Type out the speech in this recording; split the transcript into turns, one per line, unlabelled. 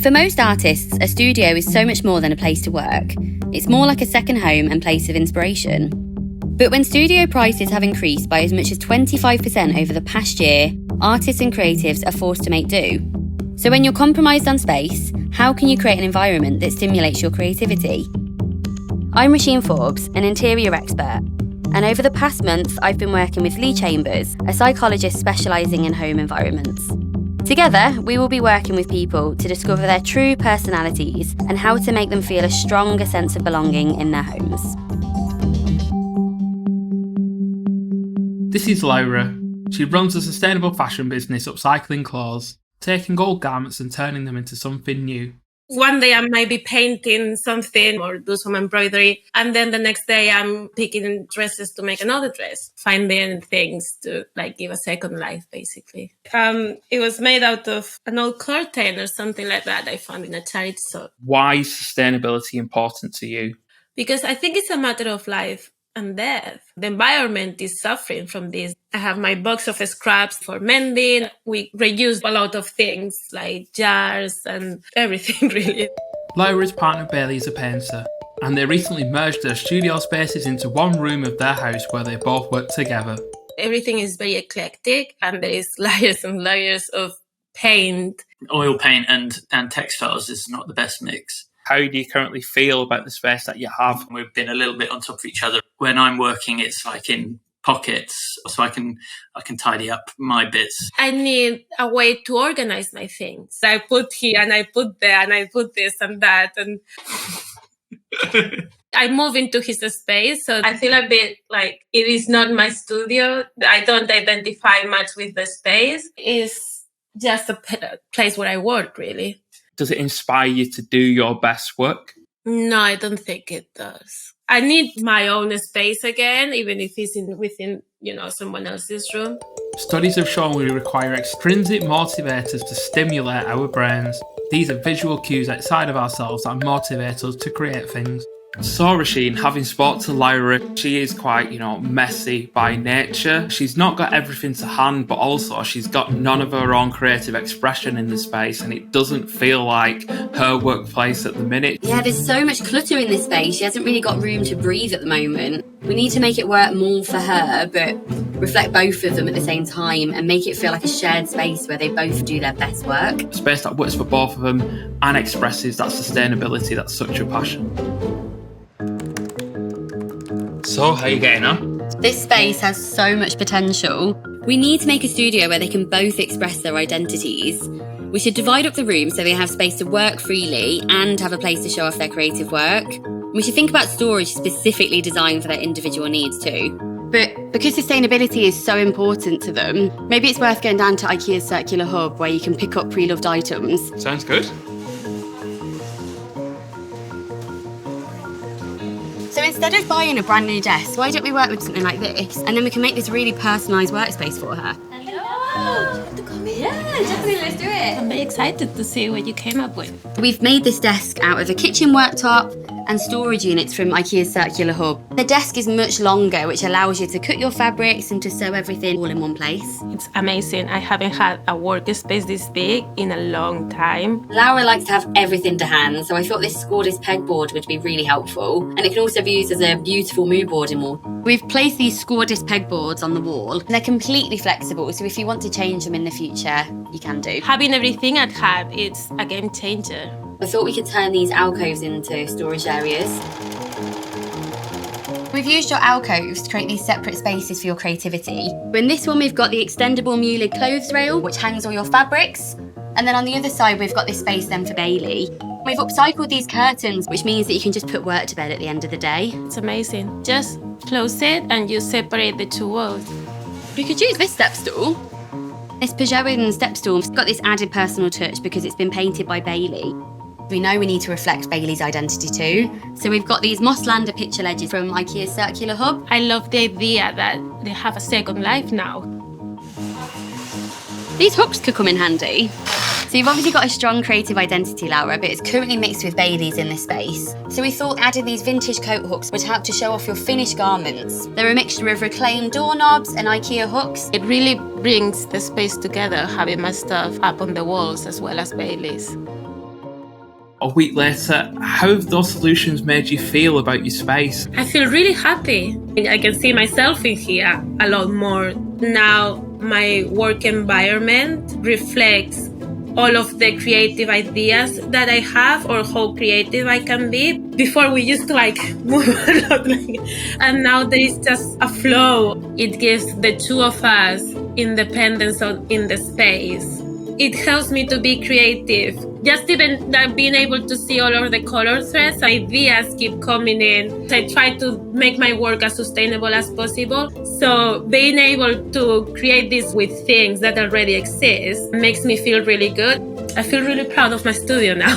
For most artists, a studio is so much more than a place to work. It's more like a second home and place of inspiration. But when studio prices have increased by as much as 25% over the past year, artists and creatives are forced to make do. So when you're compromised on space, how can you create an environment that stimulates your creativity? I'm Roisin Forbes, an interior expert, and over the past month, I've been working with Lee Chambers, a psychologist specialising in home environments. Together, we will be working with people to discover their true personalities and how to make them feel a stronger sense of belonging in their homes.
This is Laura. She runs a sustainable fashion business upcycling clothes, taking old garments and turning them into something new.
One day I might be painting something or do some embroidery. And then the next day I'm picking dresses to make another dress, finding things to give a second life, basically. It was made out of an old curtain or something like that I found in a charity shop.
Why is sustainability important to you?
Because I think it's a matter of life and death. The environment is suffering from this. I have my box of scraps for mending. We reuse a lot of things like jars and everything, really.
Laura's partner Balys is a painter, and they recently merged their studio spaces into one room of their house where they both work together.
Everything is very eclectic and there is layers and layers of paint.
Oil paint and textiles is not the best mix.
How do you currently feel about the space that you have?
We've been a little bit on top of each other. When I'm working, it's in pockets, so I can tidy up my bits.
I need a way to organize my things. I put here and I put there and I put this and that. And I move into his space, so I feel a bit like it is not my studio. I don't identify much with the space. It's just a place where I work, really.
Does it inspire you to do your best work?
No, I don't think it does. I need my own space again, even if it's within someone else's room.
Studies have shown we require extrinsic motivators to stimulate our brains. These are visual cues outside of ourselves that motivate us to create things. So Roisin, having spoke to Laura, she is quite, messy by nature. She's not got everything to hand, but also she's got none of her own creative expression in the space, and it doesn't feel like her workplace at the minute.
Yeah, there's so much clutter in this space. She hasn't really got room to breathe at the moment. We need to make it work more for her, but reflect both of them at the same time and make it feel like a shared space where they both do their best work.
A space that works for both of them and expresses that sustainability that's such a passion. So, how are you getting on?
This space has so much potential. We need to make a studio where they can both express their identities. We should divide up the room so they have space to work freely and have a place to show off their creative work. We should think about storage specifically designed for their individual needs too. But because sustainability is so important to them, maybe it's worth going down to IKEA's circular hub where you can pick up pre-loved items.
Sounds good.
So instead of buying a brand new desk, why don't we work with something like this? And then we can make this really personalised workspace for her.
Hello! Do you want to come in?
Yeah, definitely, let's do it.
I'm very excited to see what you came up with.
We've made this desk out of a kitchen worktop and storage units from IKEA's circular hub. The desk is much longer, which allows you to cut your fabrics and to sew everything all in one place.
It's amazing. I haven't had a workspace this big in a long time.
Laura likes to have everything to hand, so I thought this scored pegboard would be really helpful. And it can also be used as a beautiful mood board in wall. We've placed these scored pegboards on the wall. They're completely flexible, so if you want to change them in the future, you can do.
Having everything at hand, it's a game changer.
I thought we could turn these alcoves into storage areas. We've used your alcoves to create these separate spaces for your creativity. In this one, we've got the extendable muled clothes rail, which hangs all your fabrics. And then on the other side, we've got this space then for Bailey. We've upcycled these curtains, which means that you can just put work to bed at the end of the day.
It's amazing. Just close it and you separate the two walls.
We could use this step stool. This Peugeot step stool's got this added personal touch because it's been painted by Bailey. We know we need to reflect Bailey's identity too. So we've got these Mosslander picture ledges from IKEA's circular hub.
I love the idea that they have a second life now.
These hooks could come in handy. So you've obviously got a strong creative identity, Laura, but it's currently mixed with Bailey's in this space. So we thought adding these vintage coat hooks would help to show off your finished garments. They're a mixture of reclaimed doorknobs and IKEA hooks.
It really brings the space together, having my stuff up on the walls as well as Bailey's.
A week later, how have those solutions made you feel about your space?
I feel really happy. I can see myself in here a lot more. Now my work environment reflects all of the creative ideas that I have or how creative I can be. Before we used to move a lot, and now there is just a flow. It gives the two of us independence in the space. It helps me to be creative. Just even being able to see all of the color threads, ideas keep coming in. I try to make my work as sustainable as possible. So being able to create this with things that already exist makes me feel really good. I feel really proud of my studio now.